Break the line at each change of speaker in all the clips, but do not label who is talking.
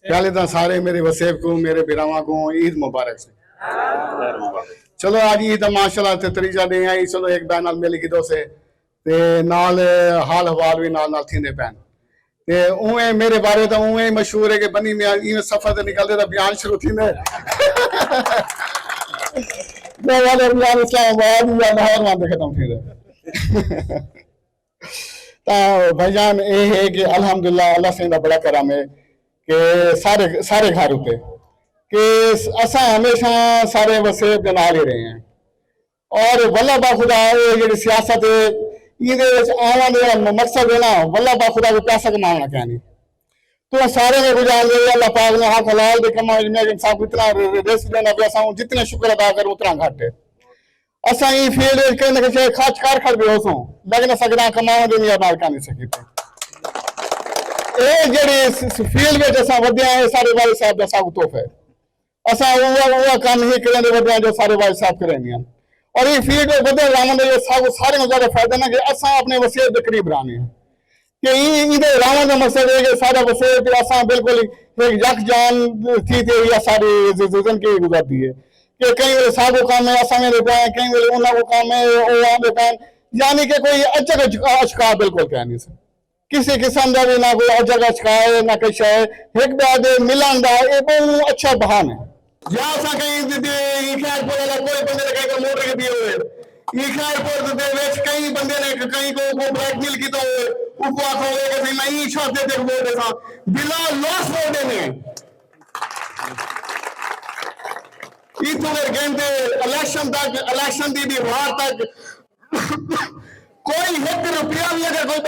पहले तो सारे मेरे वसेब को मेरे बिरावा को ईद मुबारक से। चलो आज ईद माशाल्लाह ते तरीजा दे आई चलो एक बैन नाल मिल गिदो से ते नाल हाल हवाल भी नाल थींदे पैन ते उवें मेरे बारे तो उवें मशहूर है कि बनी में इवें सफर ते निकलदे तो बयान शुरू थींदे वाले बयान इस्लामाबाद या लाहौर में खत्म थींदे तो भाईजान ये है कि अल्हम्दुलिल्लाह अल्लाह से बड़ा करम है कि सारे सारे घर उते कि असा हमेशा सारे वसेब के नाल ही रहे हैं और वल्लाह बा खुदा ये सियासत ये आने मकसद है ना वल्लाह बा खुदा को पैसा कमाना क्या नहीं तो सारे में गुजार ले अल्लाह पाक ने हाथ हलाल दे कमा इंसान को इतना रिस्क देना भी असा जितने शुक्र अदा करूं उतना घट है असा ये फील्ड कहीं ना कहीं खाच कार खड़ भी होसों लेकिन सगना कमाने दे नहीं बात कर नहीं सकी ये जेडी फील्ड में असा वधिया है सारे वाले साहब दा साग तोहफा है असा वो काम ही करें वधिया जो सारे वाले साहब करेंगे और ये फील्ड में वधिया रामन ये सारे में ज्यादा फायदा ना कि असा अपने वसीयत के करीब रहने हैं कि ये रावण का मकसद है कि सारा वसीयत असा बिल्कुल एक यकजान थी थे या सारी जिंदगी की गुजरती है कि कई वे सागो काम है असा में देते हैं कई वे उन्ना को काम है वो देते हैं यानी कि कोई अजग अचका बिल्कुल कह नहीं सकता किसी किस्म का भी ना कोई अजग अचका है ना कुछ है एक बाद मिलन का ये बहुत अच्छा बहान है या असा कहीं खैरपुर वाला कोई बंदे ने कहीं मोटर के दिए हुए खैरपुर दे विच कई बंदे ने कहीं को ब्लैकमेल की तो उसको आखो कि मैं ही शॉट दे वोट देता बिना लॉस वोट देने इतने कहते इलेक्शन की वार तक कोई एक रुपया भी अगर कोई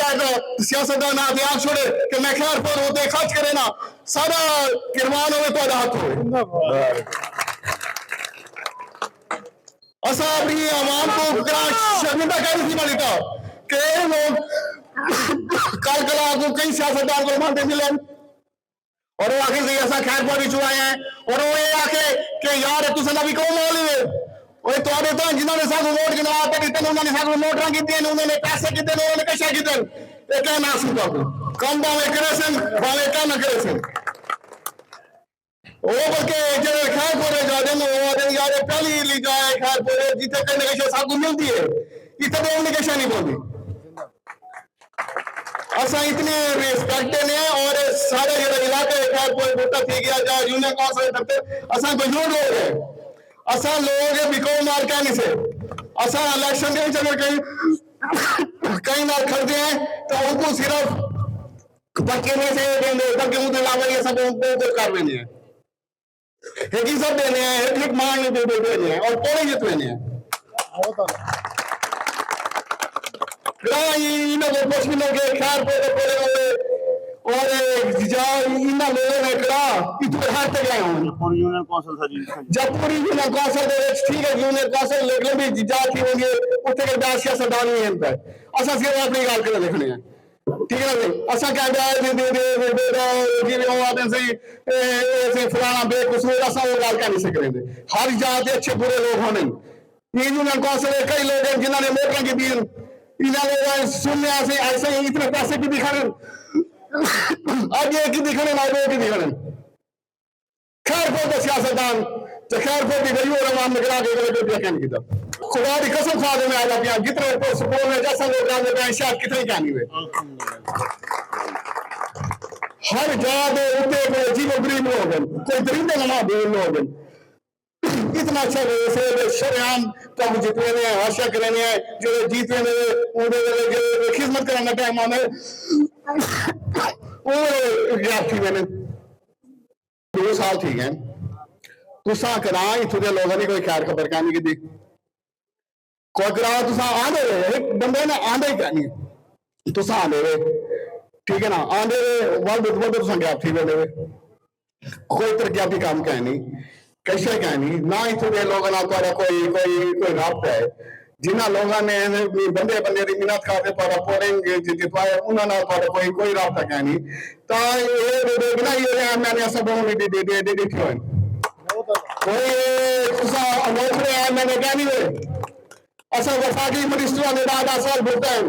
सियासतदान आप छोड़े कि मैं खैरपुर होते खर्च करे ना सारा किरमान हो तो हाथ हो असा अपनी आवाम को शर्मिंदा करनी थी बड़ी था कि लोग कल कला को कई सियासतदान को मानते मिले और वो आके से ऐसा खैरपुर भी चुराए हैं और वो ये आके कि यार तू सना भी कौन माल है ओए तोड़े तो जिन्होंने सागो वोट गिना आप दिते उन्होंने सागो मोटरा कीते उन्होंने पैसे कीते उन्होंने कैसे कीते ये क्या नासू का कम बावे करे सन बावे क्या न करे सन ओ बल्कि जो खैरपुर जा दे वो यार पहली ली जाए खैरपुर जिथे कने कैसे सागो मिलती है इतने उन्होंने कैसे नहीं बोलती असा इतने रिस्पेक्ट ने और सारे जो इलाके खैरपुर बूटा थी गया जा यूनियन काउंसिल दफ्तर असा कोई लोग है असा लोग बिको मार के नहीं से असा इलेक्शन के अगर कहीं ना खरीदे हैं तो उनको सिर्फ धक्के में से देंगे धक्के मुझे लाभ ये सब उनको कर देने हैं एक ही सब देने हैं एक मान नहीं दे देने हैं और थोड़े जित लेने हैं कुछ भी लोग खैर और इन लोगों ने कहा इतने हर तक गए हों यूनियन कौंसल था जी जब पूरी यूनियन कौंसल ठीक है यूनियन कौंसल लेकिन भी जाती होंगे उत्थे के दास या सरदार नहीं है असा सिर्फ अपनी गाल कर लिखने हैं ठीक है ना असा क्या जी फलाना बेकसूर असा वो गाल कर नहीं सकते हर जात अच्छे बुरे लोग होने ये यूनियन कौंसल कई लोग हैं जिन्होंने मोटर की दी इन्होंने सुनने ऐसे इतने पैसे की दिखा अब ये की दिखने ना वो की दिखने खैरपुर का सियासतदान तो खैरपुर की गई और आवाम निकला के क्या नहीं किया खुदा की कसम खा दे मैं आज आप जितने सुपौल में जैसा लोग गाने पे शायद कितने क्या नहीं हुए हर जगह उठे जीव गरीब लोग कोई दरिंदे नमा लोग इतना अच्छा शरेआम कम जितने ने आशा करने जो जीतने ने खिदमत करने टाइम आने थी मैंने 2 साल थी गए तुसा करा इतने लोगों ने कोई खैर खबर कहनी की कोई करा तुसा आंदे एक बंदे ने आंदे ही कहनी तुसा आंदे ठीक है ना आंदे वर्ल्ड तुसा गैप थी वेले कोई तरक्याती काम कहनी कैसे कहनी ना इतने लोगों ना कोई राब्ता है जिन्होंने लोगों ने बंदे बंदे की मिन्नत खाते पर पोरेंगे जितवाए उन्होंने कोई राब्ता कहनी तो ये मैंने सब दे कोई तुसा अनोखरे है मैंने कहनी वे असा वफाकी मिनिस्टर ने 10 साल भुगता है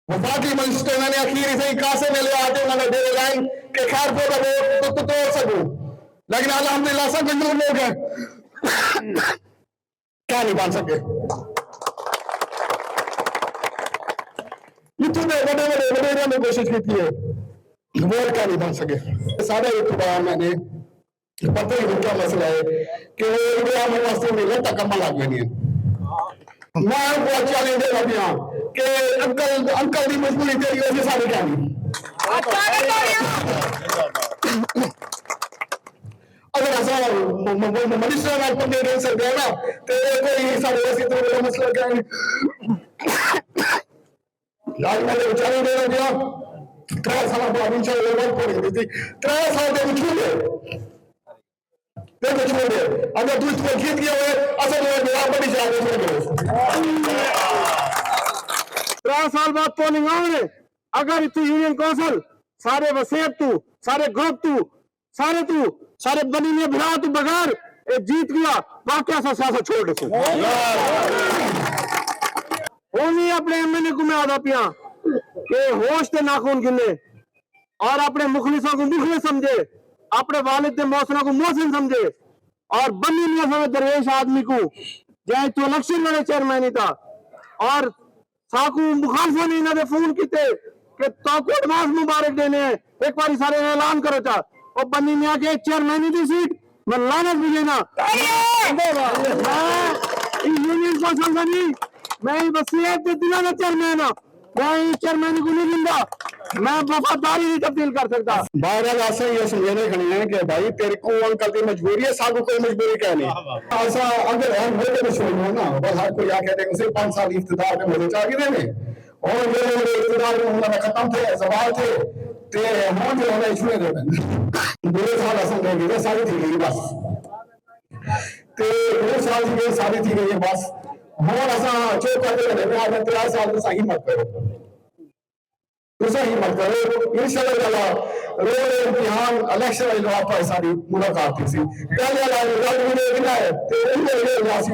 वफाकी मिनिस्टर ने अखीर से कासे में ले आते उन्होंने दे लाइन के खैरपुर का वोट तो तो तोड़ सकूं, लेकिन अल्हम्दुलिल्लाह सब गंजूर लोग हैं, क्या नहीं बन सके। इतने बड़े बड़े वडेरियों ने कोशिश की है, वो क्या नहीं बन सके। सारे इतबा मैंने पता ही क्या मसला है कि वो इंडिया में वास्ते मिले तक कम लग गई है। मैं आपको चैलेंज दे रहा हूं कि अंकल की मजबूरी तेरी वजह से सारी क्या नहीं। अगर ऐसा मिनिस्टर नाल पंगे ले सकते हैं ना, तो कोई सारे ऐसी तरह मसला क्या नहीं। यार मैंने चैलेंज दे रहा हूं 3 साल बाद इंशाल्लाह वर्क करेंगे, 3 साल के छूटे देखो छोड़े, अगर तू इसको जीत गया है असल में आप बड़ी जाके छोड़ दो।
3 साल बाद पोलिंग आने, अगर इतनी यूनियन कौंसिल सारे वसीयत तू, सारे ग्रुप तू, सारे बनी में भिड़ा तू बगैर जीत गया, वाकया सा सियासत छोड़ दे। होनी अपने एमएलए को मैं आदा पिया के होश ते नाखून गिने और अपने मुखलिसों को मुखलिस समझे, अपने वालिद के मौसना को मोहसिन समझे और बनी में समय दरवेश आदमी को जय तो इलेक्शन वाले चेयरमैन ही था और साकू मुखालफों ने इन्होंने फोन किते कि ताको एडवांस मुबारक देने हैं, एक बार सारे ऐलान करो चा और बनी मियां के चेयरमैन की सीट मैं लानत भी लेना यूनियन को समझनी मैं वसीयत दिला ना चेयरमैन मैं चेयरमैन को नहीं दिंदा, मैं वफादारी नहीं तब्दील कर सकता।
बहरहाल ऐसा ये समझने खड़ी है कि भाई तेरे को अंकल की मजबूरी है, सागू कोई मजबूरी क्या नहीं। ऐसा अगर हम होते तो छोड़ो ना, बस हर कोई आके देखे उसे 5 साल इख्तिदार में मुझे चाहिए देने और मेरे इख्तिदार में उन्होंने खत्म थे सवाल थे ते हम जो हमें छुए देते 2 साल असम रहेगी सारी थी गई बस ते 2 साल की गई सारी थी गई बस हम ऐसा चेक करते रहे आपने 3 साल तो सही मत करो, दूसरा ही मत करो इंशाल्लाह। रोड इम्तिहान इलेक्शन वाली वापस सारी मुलाकात थी पहले वाला रिजल्ट भी देखना है ते उन्हें वासी